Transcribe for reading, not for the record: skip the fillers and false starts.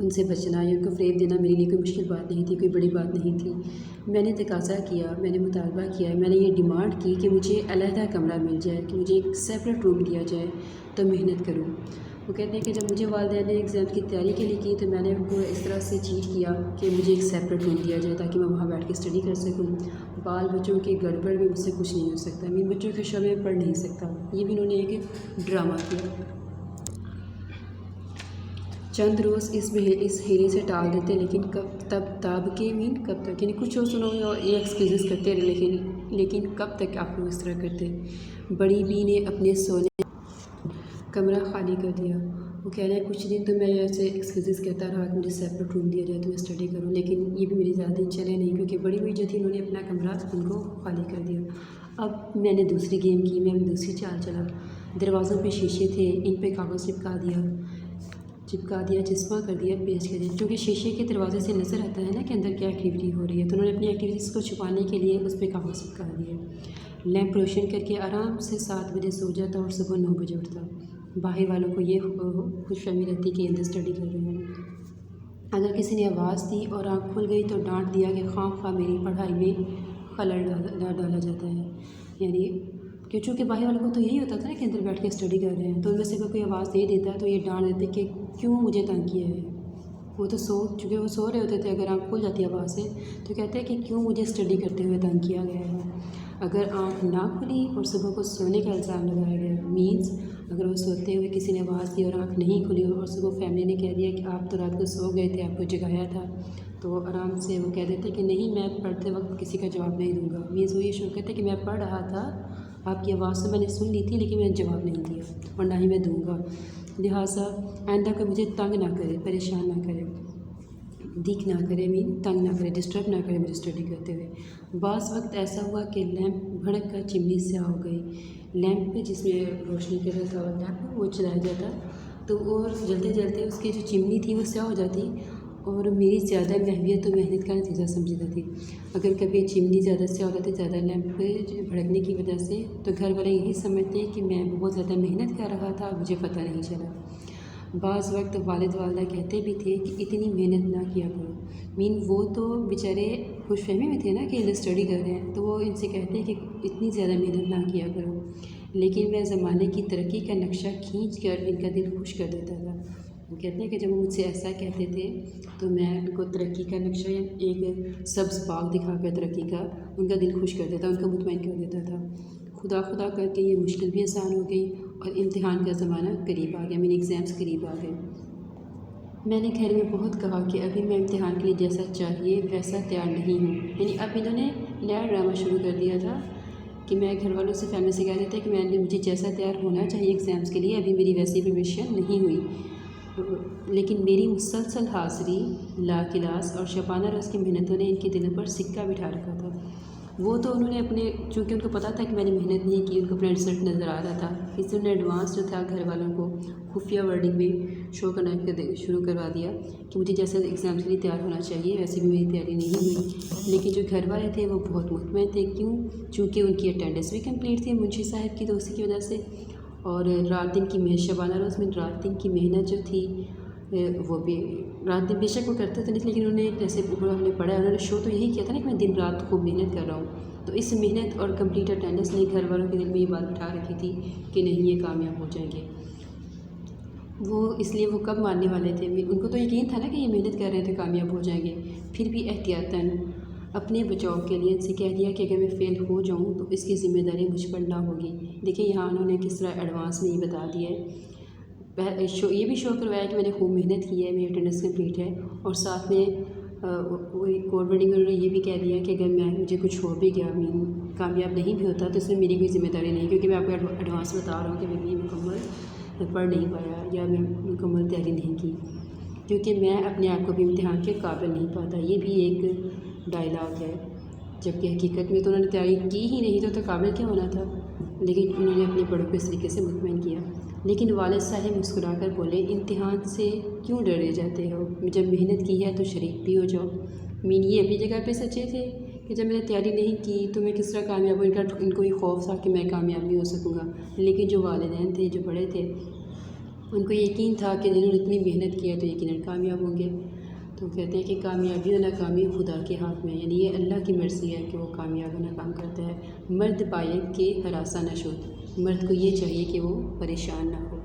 ان سے بچنا یا ان کو فریب دینا میرے لیے کوئی مشکل بات نہیں تھی، کوئی بڑی بات نہیں تھی۔ میں نے تقاضا کیا، میں نے مطالبہ کیا، میں نے یہ ڈیمانڈ کی کہ مجھے علیحدہ کمرہ مل جائے، کہ مجھے ایک سیپریٹ روم دیا جائے تو محنت کروں۔ وہ کہتے ہیں کہ جب مجھے والدین نے ایگزام کی تیاری کے لیے کی تو میں نے ان کو اس طرح سے چیٹ کیا کہ مجھے ایک سیپریٹ روم دیا جائے تاکہ میں وہاں بیٹھ کے اسٹڈی کر سکوں۔ بال بچوں کے گڑبڑ میں مجھ سے کچھ نہیں ہو سکتا، میں بچوں کے شعبے میں پڑھ نہیں سکتا۔ یہ بھی انہوں نے ایک ڈرامہ کیا۔ چند روز اس ہیلے سے ٹال دیتے، لیکن تب تک یعنی کچھ روز انہوں نے یہ ایکسکیوزز کرتے رہے، لیکن کب تک آپ لوگ اس طرح کرتے۔ بڑی بی نے اپنے سونے کمرہ خالی کر دیا۔ وہ کہہ رہے ہیں کچھ دن تو میں ایسے ایکسکیوزز کہتا رہا کہ مجھے سیپریٹ روم دیا جائے تو میں اسٹڈی کروں، لیکن یہ بھی میری زیادہ دن چلے نہیں، کیونکہ بڑی بی جو تھی انہوں نے اپنا کمرہ ان کو خالی کر دیا۔ اب میں نے دوسری گیم کی، میں دوسری چال چلا۔ دروازوں پہ شیشے تھے، ان پہ کاغذ چپکا دیا، چسپاں کر دیا، پیسٹ کر دیا، کیونکہ شیشے کے دروازے سے نظر آتا ہے نا کہ اندر کیا ایکٹیویٹی ہو رہی ہے، تو انہوں نے اپنی ایکٹیویٹیز کو چھپانے کے لیے اس پہ کاغذ چپکا دیا۔ لیمپ روشن کر کے آرام سے 7 بجے سو جاتا اور صبح 9 بجے اٹھتا۔ باہر والوں کو یہ خوش فہمی رہتی کہ اندر اسٹڈی کر رہے ہیں۔ اگر کسی نے آواز دی اور آنکھ کھل گئی تو ڈانٹ دیا کہ خواہ خواہ میری پڑھائی میں خلل ڈالا جاتا ہے، یعنی کہ چونکہ باہر والوں کو تو یہی ہوتا تھا نا کہ اندر بیٹھ کے اسٹڈی کر رہے ہیں، تو ان میں سے کوئی آواز دے دیتا تو یہ ڈانٹ دیتے کہ کیوں مجھے تنگ کیا ہے۔ وہ تو چونکہ وہ سو رہے ہوتے تھے، اگر آنکھ کھل جاتی آواز سے تو کہتے ہیں کہ کیوں مجھے اسٹڈی کرتے ہوئے تنگ کیا گیا ہے۔ اگر آنکھ نہ کھلی اور صبح کو سونے کا الزام لگایا گیا، مینس اگر وہ سوتے ہوئے کسی نے آواز دی اور آنکھ نہیں کھلی اور صبح فیملی نے کہہ دیا کہ آپ تو رات کو سو گئے تھے، آپ کو جگایا تھا، تو آرام سے وہ کہہ دیتے کہ نہیں میں پڑھتے وقت کسی کا جواب نہیں دوں گا۔ مینس وہ یہ شروع کرتے کہ میں پڑھ رہا تھا، آپ کی آواز تو میں نے سن لی تھی لیکن میں نے جواب نہیں دیا اور نہ ہی میں دوں گا، لہٰذا آئندہ کوئی مجھے تنگ نہ کرے، پریشان نہ کرے، دکھ نہ کرے، تنگ نہ کرے، ڈسٹرب نہ کرے مجھے اسٹڈی کرتے ہوئے۔ بعض وقت ایسا ہوا کہ لیمپ بھڑک کر چمنی سیاہ ہو گئی۔ لیمپ پہ جس میں روشنی کرتا تھا لیمپ وہ چلایا جاتا تو اور جلتے جلتے اس کی جو چمنی تھی وہ سیاہ ہو جاتی اور میری زیادہ محنت و محنت کا نتیجہ سمجھی جاتی۔ اگر کبھی چمنی زیادہ سیاہ ہو جاتی، زیادہ لیمپ پہ بھڑکنے کی وجہ سے، تو گھر والے یہی سمجھتے کہ میں بہت زیادہ محنت کر رہا تھا، مجھے پتہ نہیں چلا۔ بعض وقت والد والدہ کہتے بھی تھے کہ اتنی محنت نہ کیا کرو، وہ تو بیچارے خوش فہمی میں تھے نا کہ انہیں اسٹڈی کر رہے ہیں، تو وہ ان سے کہتے ہیں کہ اتنی زیادہ محنت نہ کیا کرو، لیکن میں زمانے کی ترقی کا نقشہ کھینچ کر ان کا دل خوش کر دیتا تھا۔ وہ کہتے ہیں کہ جب وہ مجھ سے ایسا کہتے تھے تو میں ان کو ترقی کا نقشہ ایک سبز باغ دکھا کر ترقی کا ان کا دل خوش کر دیتا، ان کو مطمئن کر دیتا تھا۔ خدا کر کے یہ مشکل بھی آسان ہو گئی اور امتحان کا زمانہ قریب آ گیا، میرے ایگزامس قریب آ گئے۔ میں نے گھر میں بہت کہا کہ ابھی میں امتحان کے لیے جیسا چاہیے ویسا تیار نہیں ہوں، یعنی اب انہوں نے نیا ڈرامہ شروع کر دیا تھا کہ میں گھر والوں سے فیملی سے کہہ دیتا کہ مجھے جیسا تیار ہونا چاہیے ایگزامس کے لیے ابھی میری ویسی پریپریشن نہیں ہوئی، لیکن میری مسلسل حاضری، لا کلاس اور شبانہ روز کی محنتوں نے ان کے دلوں پر سکہ بٹھا رکھا تھا۔ وہ تو انہوں نے اپنے، چونکہ ان کو پتہ تھا کہ میں نے محنت نہیں کی، ان کو اپنا رزلٹ نظر آ رہا تھا، اس لیے ایڈوانس جو تھا گھر والوں کو خفیہ ورڈنگ میں شو کرنا شروع کروا دیا کہ مجھے جیسے ایگزامس کے لیے تیار ہونا چاہیے ویسے بھی میری تیاری نہیں ہوئی۔ لیکن جو گھر والے تھے وہ بہت مطمئن تھے، کیوں؟ چونکہ ان کی اٹینڈنس بھی کمپلیٹ تھی منشی صاحب کی دوستی کی وجہ سے، اور رات دن کی محنت، شبانہ روز میں رات دن کی محنت جو تھی وہ بھی رات دن بے شک وہ کرتے تھے، لیکن انہوں نے جیسے ہم نے پڑھا انہوں نے شو تو یہی کیا تھا نا کہ میں دن رات خوب محنت کر رہا ہوں، تو اس محنت اور کمپلیٹ اٹینڈنس نے گھر والوں کے دل میں یہ بات بٹھا رکھی تھی کہ نہیں یہ کامیاب ہو جائیں گے۔ وہ اس لیے وہ کب ماننے والے تھے، ان کو تو یقین تھا نا کہ یہ محنت کر رہے تھے کامیاب ہو جائیں گے، پھر بھی احتیاطاً اپنے بچاؤ کے لیے ان سے کہہ دیا کہ اگر میں فیل ہو جاؤں تو اس کی ذمہ داری مجھ پر نہ ہوگی۔ دیکھیں یہاں انہوں نے کس طرح ایڈوانس میں یہ بتا دیا ہے، یہ بھی شو کروایا کہ میں نے خوب محنت کی ہے، میری اٹینڈنس کمپلیٹ ہے، اور ساتھ میں کوڈ ورڈنگ میں انہوں نے یہ بھی کہہ دیا کہ اگر مجھے کچھ ہو بھی گیا، کامیاب نہیں بھی ہوتا تو اس میں میری کوئی ذمہ داری نہیں، کیونکہ میں آپ کو ایڈوانس بتا رہا ہوں کہ میں بھی مکمل پڑھ نہیں پایا یا میں مکمل تیاری نہیں کی، کیونکہ میں اپنے آپ کو بھی امتحان کے قابل نہیں پاتا۔ یہ بھی ایک ڈائلاگ ہے، جبکہ حقیقت میں تو انہوں نے تیاری کی ہی نہیں تو قابل کیا ہونا تھا، لیکن انہوں نے اپنے بڑوں کو اس طریقے سے مطمئن کیا۔ لیکن والد صاحب مسکرا کر بولے، امتحان سے کیوں ڈرے جاتے ہو، جب محنت کی ہے تو شریک بھی ہو جاؤ۔ یہ اپنی جگہ پہ سچے تھے کہ جب میں نے تیاری نہیں کی تو میں کس طرح کامیاب ہوں، ان کو یہ خوف تھا کہ میں کامیاب نہیں ہو سکوں گا، لیکن جو والدین تھے، جو بڑے تھے، ان کو یقین تھا کہ جنہوں نے اتنی محنت کی ہے تو یقیناً کامیاب ہوں گے۔ تو کہتے ہیں کہ کامیابی و ناکامی خدا کے ہاتھ میں، یعنی یہ اللہ کی مرضی ہے کہ وہ کامیاب و ناکام کرتا ہے۔ مرد پائے کہ ہراساں نہ شد، مرد کو یہ چاہیے کہ وہ پریشان نہ ہو۔